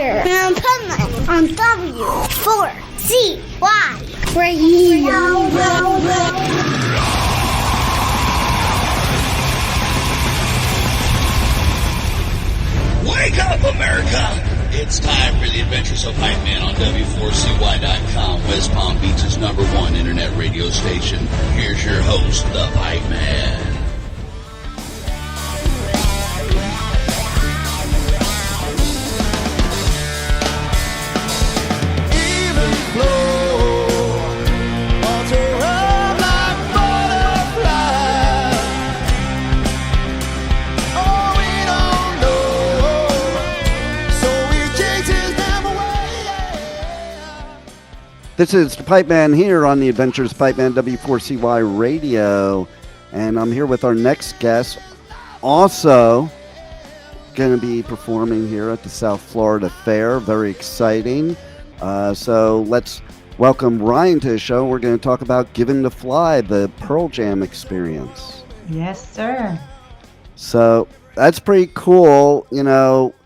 adventure in Pipeman on W4CY Radio. Wake up, America! It's time for the Adventures of Pipeman on W4CY.com, West Palm Beach's #1 internet radio station. Here's your host, the Pipeman. This is the Pipeman here on the Adventures Pipeman W4CY Radio, and I'm here with our next guest, also going to be performing here at the South Florida Fair. Very exciting. So let's welcome Ryan to the show. We're going to talk about Given to Fly, the Pearl Jam experience. Yes, sir. So that's pretty cool. You know,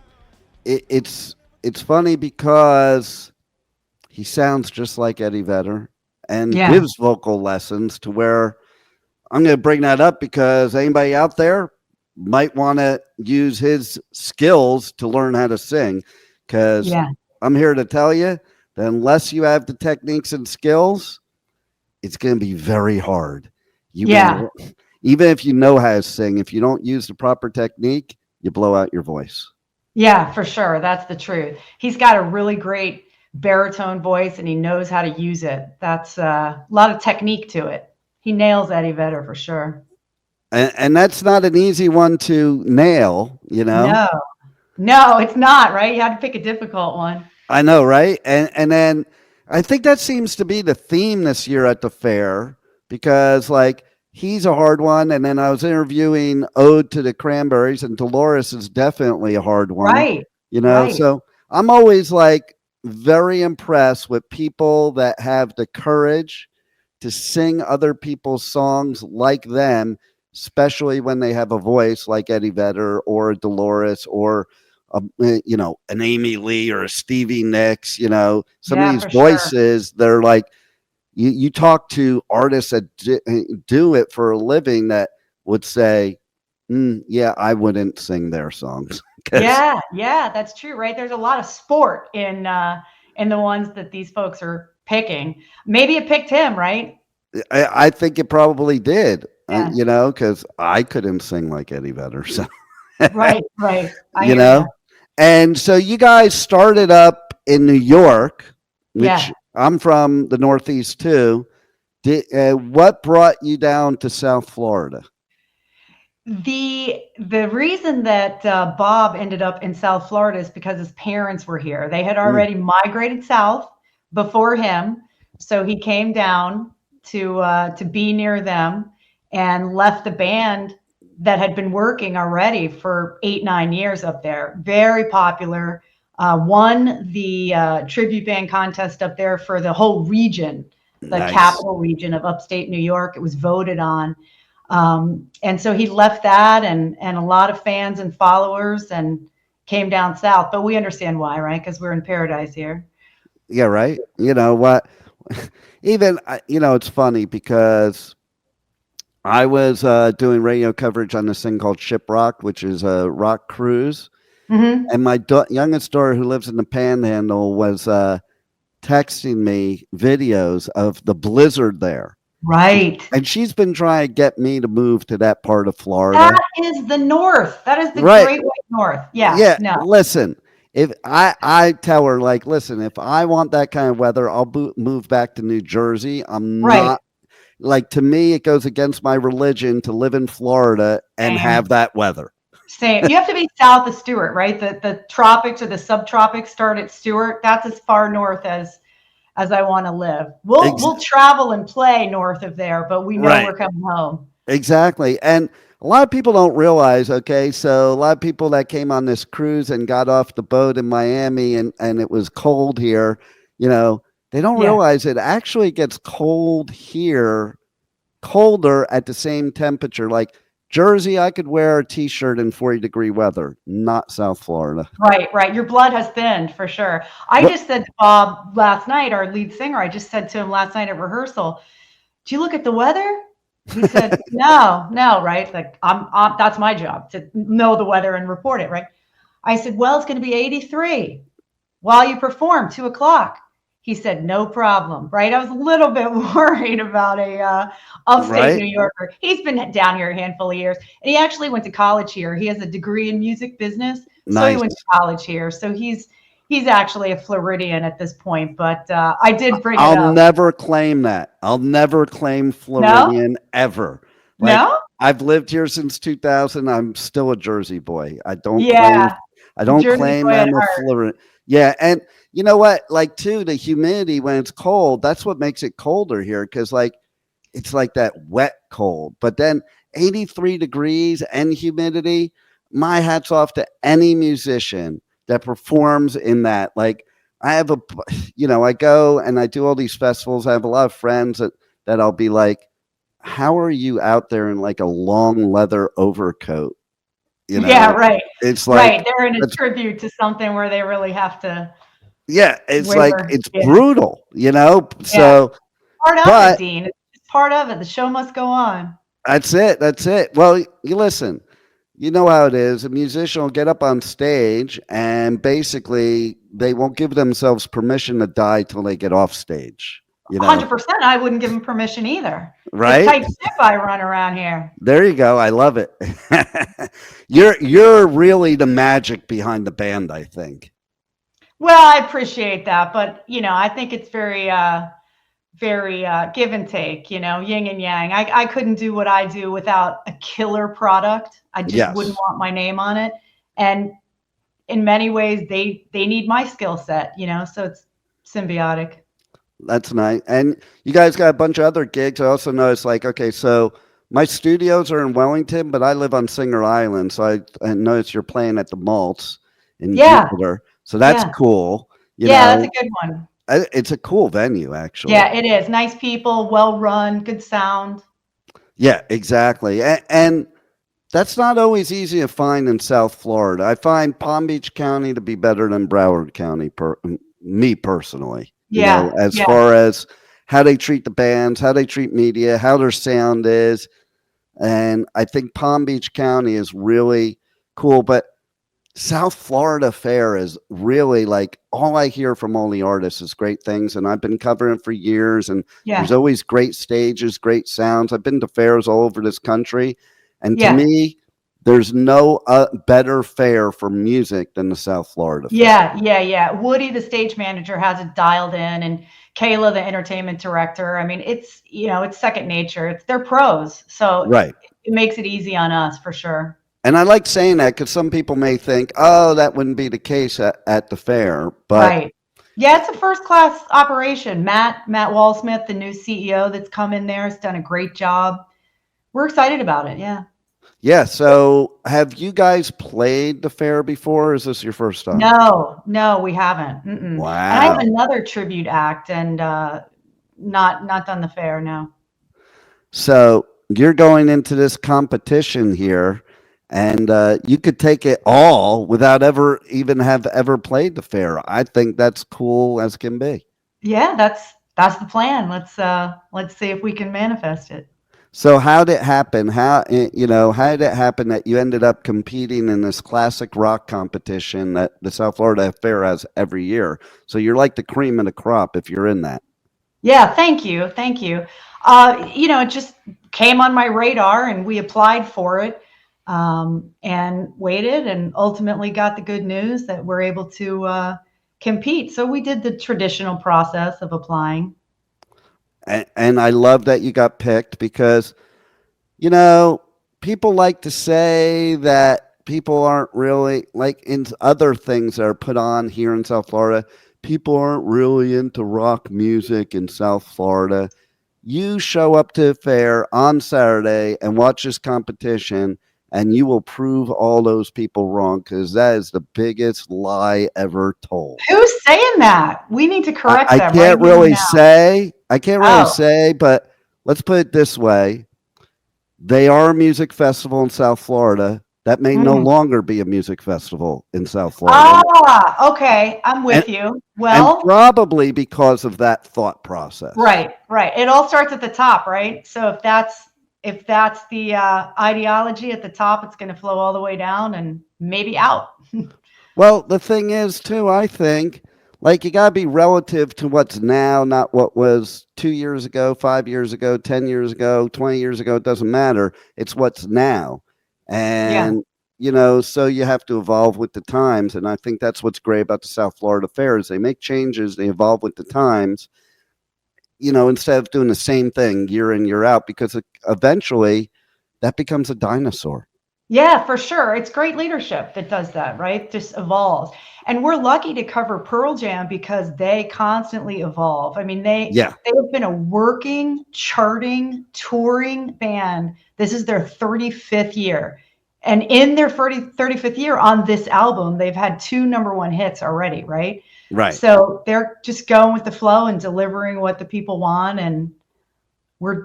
it's funny because he sounds just like Eddie Vedder and gives vocal lessons to where I'm going to bring that up because anybody out there might want to use his skills to learn how to sing. Because I'm here to tell you that unless you have the techniques and skills, it's going to be very hard. Even if you know how to sing, if you don't use the proper technique, you blow out your voice. Yeah, for sure. That's the truth. He's got a really great baritone voice and he knows how to use it. That's a lot of technique to it. He nails Eddie Vedder for sure. And that's not an easy one to nail, you know? No, it's not, right? You had to pick a difficult one. I know, right? And then I think that seems to be the theme this year at the fair because like he's a hard one. And then I was interviewing Ode to the Cranberries and Dolores is definitely a hard one. Right. You know, so I'm always like very impressed with people that have the courage to sing other people's songs like them, especially when they have a voice like Eddie Vedder or Dolores or you know, an Amy Lee or a Stevie Nicks. You know, some of these voices, they're like you talk to artists that do it for a living that would say, I wouldn't sing their songs. Yeah, that's true, right? There's a lot of sport in the ones that these folks are picking. Maybe it picked him, right? I think it probably did, you know, because I couldn't sing like Eddie Vedder. So. Right. You know, and so you guys started up in New York, which I'm from the Northeast too. What brought you down to South Florida? The reason that Bob ended up in South Florida is because his parents were here. They had already migrated south before him, so he came down to be near them and left the band that had been working already for 8-9 years up there. Very popular. Won the tribute band contest up there for the whole region, the capital region of upstate New York. It was voted on. And so he left that and a lot of fans and followers and came down south. But we understand why, right? Because we're in paradise here. Yeah, right. You know what? Even, you know, it's funny because I was doing radio coverage on this thing called Shiprock, which is a rock cruise. Mm-hmm. And my youngest daughter who lives in the Panhandle was texting me videos of the blizzard there. Right. And she's been trying to get me to move to that part of Florida. That is the north. That is the great white north. Yeah. No. Listen, if I tell her, like, listen, if I want that kind of weather, I'll move back to New Jersey. I'm not, like, to me, it goes against my religion to live in Florida and have that weather. Same. You have to be south of Stewart, right? The tropics or the subtropics start at Stewart. That's as far north as I want to live. We'll travel and play north of there, but we know we're coming home. Exactly. And a lot of people don't realize, so a lot of people that came on this cruise and got off the boat in Miami and it was cold here, you know, they don't realize it actually gets cold here, colder at the same temperature. Like Jersey, I could wear a t-shirt in 40-degree weather, not South Florida. Right. Your blood has thinned for sure. I just said to Bob last night, our lead singer, I just said to him last night at rehearsal, "Do you look at the weather?" He said, no, right? Like that's my job, to know the weather and report it, right? I said, well, it's going to be 83 while you perform, 2:00. He said, no problem, right? I was a little bit worried about a upstate New Yorker. He's been down here a handful of years, and he actually went to college here. He has a degree in music business, so he went to college here. So he's actually a Floridian at this point, but I did bring it up. I'll never claim that. I'll never claim Floridian ever. Like, no? I've lived here since 2000. I'm still a Jersey boy. I don't claim I'm a Floridian. Yeah, and you know what? Like, too, the humidity when it's cold, that's what makes it colder here, because like it's like that wet cold. But then 83 degrees and humidity, my hat's off to any musician that performs in that. Like, I have I go and I do all these festivals. I have a lot of friends that I'll be like, how are you out there in like a long leather overcoat? Yeah, right. It's like they're in a tribute to something where they really have to. Yeah, it's like it's brutal, So part of it, Dean. It's part of it. The show must go on. That's it. Well, you listen. You know how it is. A musician will get up on stage and basically they won't give themselves permission to die till they get off stage. 100%. I wouldn't give them permission either. Right? It's tight ship I run around here. There you go. I love it. You're really the magic behind the band, I think. Well, I appreciate that, but I think it's very give and take, yin and yang. I couldn't do what I do without a killer product. I just wouldn't want my name on it. And in many ways, they need my skill set, so it's symbiotic. That's nice. And you guys got a bunch of other gigs. I also noticed, like, okay, so my studios are in Wellington, but I live on Singer Island. So I noticed you're playing at the Maltz in Jupiter. So that's cool. That's a good one. It's a cool venue, actually. Yeah, it is. Nice people, well run, good sound. Yeah, exactly. And that's not always easy to find in South Florida. I find Palm Beach County to be better than Broward County, me personally. As far as how they treat the bands, how they treat media, how their sound is. And I think Palm Beach County is really cool. But South Florida Fair is really like, all I hear from all the artists is great things. And I've been covering it for years. And there's always great stages, great sounds. I've been to fairs all over this country. And to me, there's no better fair for music than the South Florida Fair. Yeah. Woody, the stage manager, has it dialed in, and Kayla, the entertainment director. I mean, it's it's second nature. They're pros, so it makes it easy on us for sure. And I like saying that because some people may think, oh, that wouldn't be the case at the fair, but yeah, it's a first class operation. Matt Walsmith, the new CEO that's come in there, has done a great job. We're excited about it. Yeah. So have you guys played the fair before? Or is this your first time? No, we haven't. Wow. And I have another tribute act and not done the fair. No. So you're going into this competition here, and you could take it all without ever played the fair. I think that's cool as can be. Yeah, that's the plan. Let's see if we can manifest it. So how did it happen? How did it happen that you ended up competing in this classic rock competition that the South Florida Fair has every year? So you're like the cream of the crop if you're in that. Yeah, thank you. It just came on my radar, and we applied for it, and waited, and ultimately got the good news that we're able to compete. So we did the traditional process of applying. And I love that you got picked because, people like to say that people aren't really, like in other things that are put on here in South Florida, people aren't really into rock music in South Florida. You show up to the fair on Saturday and watch this competition, and you will prove all those people wrong, because that is the biggest lie ever told. Who's saying that? We need to correct that. I can't really say, but let's put it this way. they are a music festival in South Florida. That may no longer be a music festival in South Florida. Ah, okay. I'm with you. Well, and probably because of that thought process. Right. It all starts at the top, right? So if that's the ideology at the top, it's going to flow all the way down and maybe out. Well, the thing is, too, I think, like, you got to be relative to what's now, not what was 2 years ago, 5 years ago, 10 years ago, 20 years ago. It doesn't matter. It's what's now. And, so you have to evolve with the times. And I think that's what's great about the South Florida Fair is they make changes, they evolve with the times, instead of doing the same thing year in, year out, because eventually that becomes a dinosaur. Yeah, for sure. It's great leadership that does that, right? Just evolves. And we're lucky to cover Pearl Jam because they constantly evolve. I mean, they have been a working, charting, touring band. This is their 35th year. And in their 35th year on this album, they've had 2 #1 hits already, right? Right. So they're just going with the flow and delivering what the people want. And we're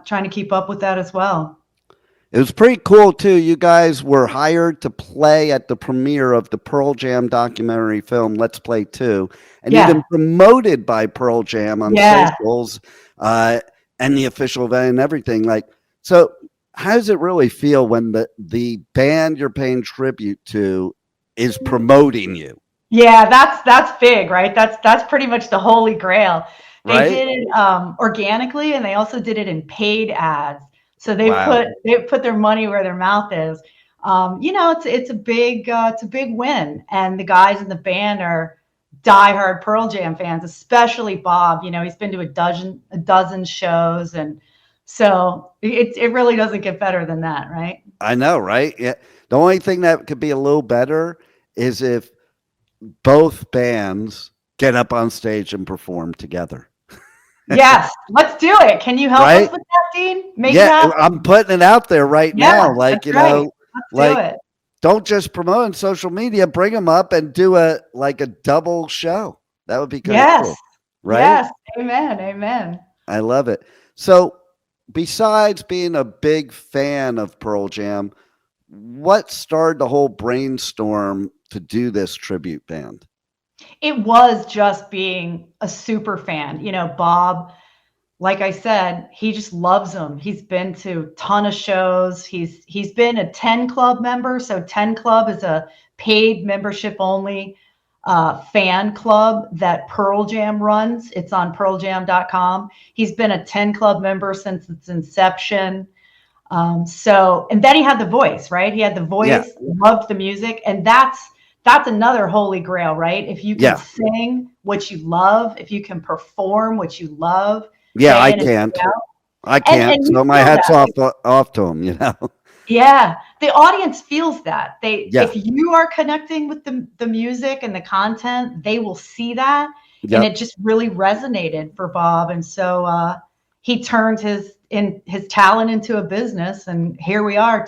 trying to keep up with that as well. It was pretty cool, too. You guys were hired to play at the premiere of the Pearl Jam documentary film, Let's Play 2, and even promoted by Pearl Jam on socials and the official event and everything. So how does it really feel when the band you're paying tribute to is promoting you? Yeah, that's big, right? That's pretty much the holy grail. They did it organically, and they also did it in paid ads. So they put their money where their mouth is. It's a big win, and the guys in the band are diehard Pearl Jam fans, especially Bob. He's been to a dozen shows, and so it really doesn't get better than that, right? I know, right? Yeah. The only thing that could be a little better is if both bands get up on stage and perform together. Yes, let's do it. Can you help us with that, Dean? Make it happen. I'm putting it out there right now. Let's do it. Don't just promote on social media. Bring them up and do a double show. That would be kind of cool, right? Yes, amen. I love it. So, besides being a big fan of Pearl Jam, what started the whole brainstorm to do this tribute band? It was just being a super fan. Bob, like I said, he just loves them. He's been to a ton of shows. He's been a 10 Club member. So 10 Club is a paid membership only fan club that Pearl Jam runs. It's on pearljam.com. He's been a 10 Club member since its inception. And then he had the voice, right? He had the voice, loved the music, and that's another holy grail, right? If you can sing what you love, if you can perform what you love. Yeah, I can't. So my hat's off to him, Yeah, the audience feels that. If you are connecting with the music and the content, they will see that. And it just really resonated for Bob. And so he turned his talent into a business. And here we are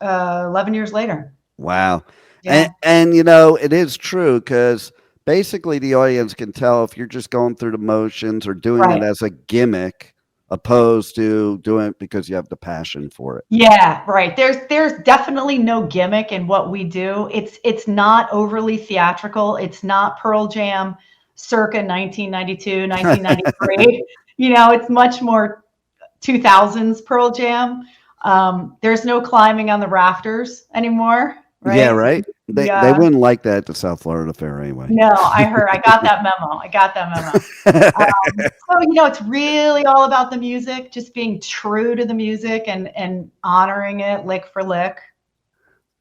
11 years later. Wow. Yeah. And it is true because basically the audience can tell if you're just going through the motions or doing it as a gimmick opposed to doing it because you have the passion for it. Yeah, right. There's definitely no gimmick in what we do. It's not overly theatrical. It's not Pearl Jam circa 1992, 1993. It's much more 2000s Pearl Jam. There's no climbing on the rafters anymore. Right? Yeah, right. They wouldn't like that at the South Florida Fair anyway. No, I heard. I got that memo. So it's really all about the music, just being true to the music and honoring it lick for lick.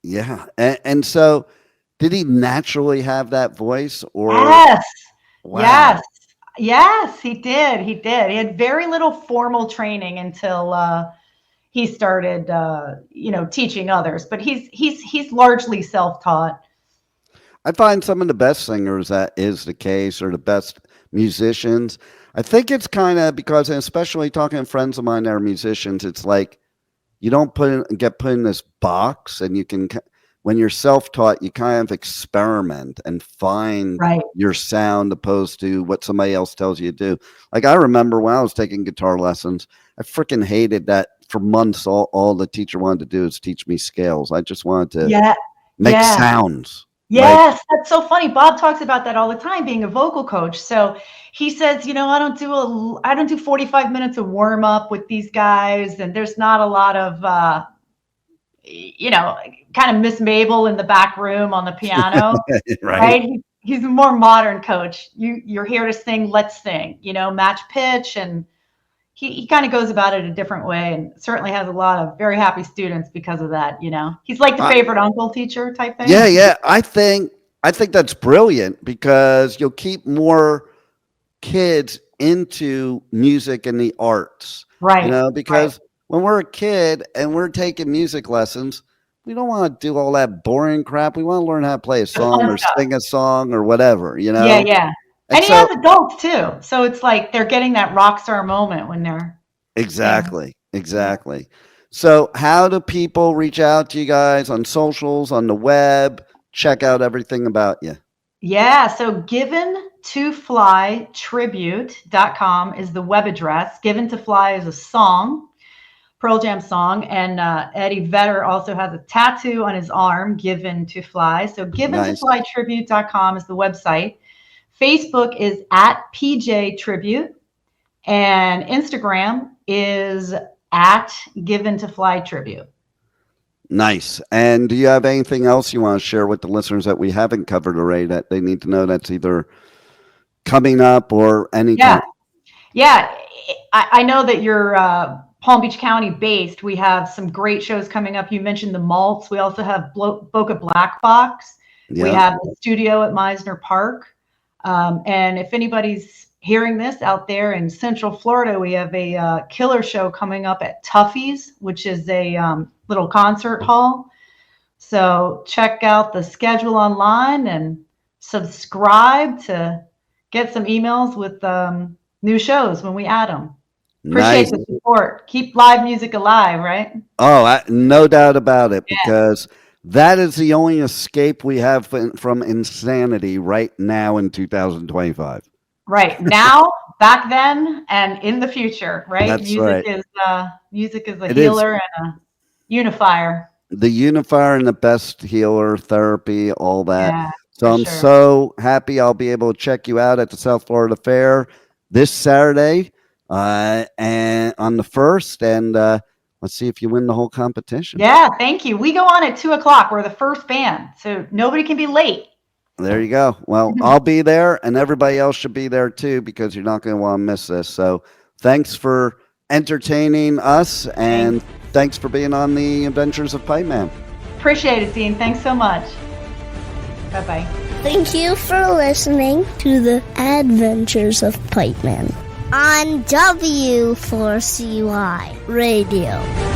Yeah, and so did he naturally have that voice, or? Yes. Wow. Yes, he did. He had very little formal training until he started, teaching others, but he's largely self-taught. I find some of the best singers that is the case, or the best musicians. I think it's kind of because, and especially talking to friends of mine that are musicians, it's like you don't get put in this box, and you can when you're self-taught, you kind of experiment and find your sound opposed to what somebody else tells you to do. Like I remember when I was taking guitar lessons, I freaking hated that for months. All the teacher wanted to do is teach me scales. I just wanted to make sounds. Yes, that's so funny. Bob talks about that all the time, being a vocal coach. So he says, I don't do 45 minutes of warm up with these guys, and there's not a lot of kind of Miss Mabel in the back room on the piano, right? He's a more modern coach. You're here to sing, let's sing, match pitch, and he kind of goes about it a different way, and certainly has a lot of very happy students because of that. He's like the favorite uncle teacher type thing. Yeah. I think that's brilliant because you'll keep more kids into music and the arts, right? Because when we're a kid and we're taking music lessons, we don't want to do all that boring crap. We want to learn how to play a song or sing a song or whatever, Yeah. And he has adults too. So it's like they're getting that rock star moment when they're. Exactly. So how do people reach out to you guys on socials, on the web, check out everything about you? Yeah. So giventoflytribute.com is the web address. Given to Fly is a song, Pearl Jam song. And Eddie Vedder also has a tattoo on his arm, Given to Fly. So giventoflytribute.com is the website. Facebook is at PJ Tribute, and Instagram is at Given to Fly Tribute. Nice. And do you have anything else you want to share with the listeners that we haven't covered already that they need to know that's either coming up or anything? Yeah. I know that you're Palm Beach County based. We have some great shows coming up. You mentioned the Malts. We also have Boca Black Box. Yeah. We have the studio at Meisner Park. And if anybody's hearing this out there in Central Florida, we have a killer show coming up at Tuffy's, which is a little concert hall. So check out the schedule online and subscribe to get some emails with new shows when we add them. Appreciate the support. Keep live music alive, right? Oh, no doubt about it, because that is the only escape we have from insanity right now in 2025. Right now, back then, and in the future, right? That's music is a healer and a unifier. The unifier and the best healer, therapy, all that. Yeah, so I'm so happy I'll be able to check you out at the South Florida Fair this Saturday and on the 1st, and let's see if you win the whole competition. Yeah, thank you. We go on at 2:00. We're the first band, so nobody can be late. There you go. Well, I'll be there, and everybody else should be there too, because you're not going to want to miss this. So thanks for entertaining us, and thanks for being on the Adventures of Pipeman. Appreciate it, Dean. Thanks so much. Bye-bye. Thank you for listening to the Adventures of Pipeman on W4CY Radio.